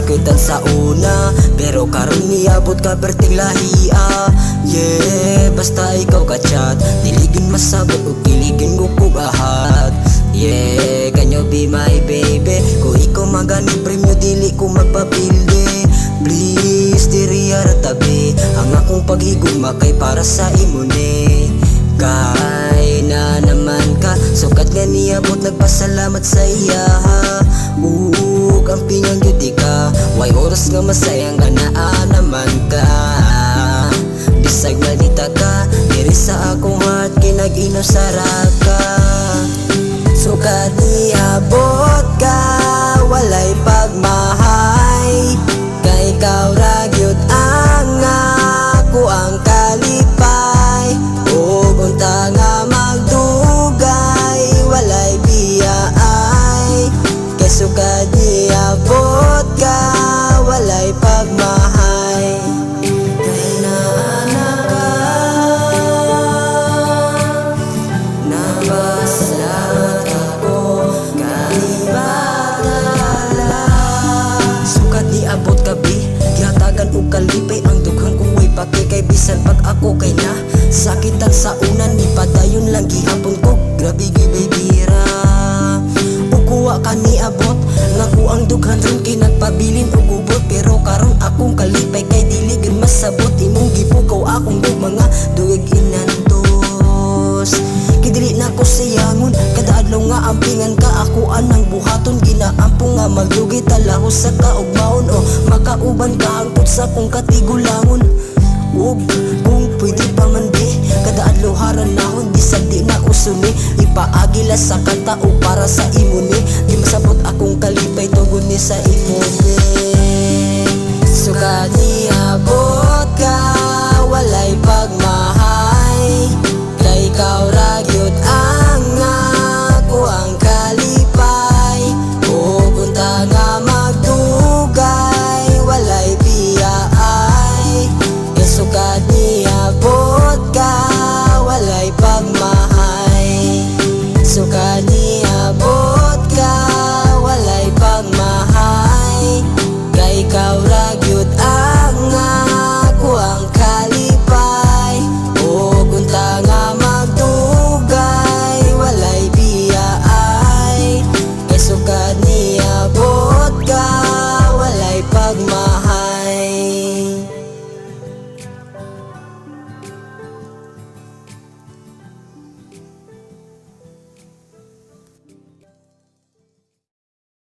sakitan sa una, pero karon niabot ka perting lahia. Yeah, basta ikaw ka-chat, diligin masabot o kiligin mo kong ahad. Yeah, can you be my baby? Kung ikaw magani premyo, dili ko magpapilde. Please, diri ara tabi, ang akong paghigugma kay para sa imo ni. Kay na naman ka, sukat nga niabot, nagpasalamat sa iya. Ug ang pingang yudi ka, way oras nga masayang ka na naman ka. Bisag malita ka, diri sa akong heart, kinag-inaw sa raka. Sukat niabot ka, walay pagmahay. Kay ikaw ragyod ang ako ang kalipay. O unta nga magdugay, walay biyaay. Kay sukat niabot ka, walay pagmahay. Kay naanak ka, napasalamat ako kay batala. Sukat niabot kabi, gihatagan og kalipay, ang dughang kuway paki kay bisan pag ako kay na sakitan sa unan, ni padayon lang gihapon ko, grabe gibibira. Ug kuwa ka niabot, nga ko ang dughan ron kay nagpabilin og ubot, pero karon akong kalipay kay dili gyud masabot. Imong gipukaw akong mga duwig inantos. Kay dili na ko sayangon, kada adlaw nga ampingan ka, ako anang buhaton. Ginaampo nga magdugi talahos sa kaugmaon, o makauban ka hangtod sa kong katigulangon. Ug kung pwede pa man di, kada adlaw haranahon, bisag di na usuni. Ipaagila sa kanta o para sa imo ni, di masabot akong kalipay tugon ni sa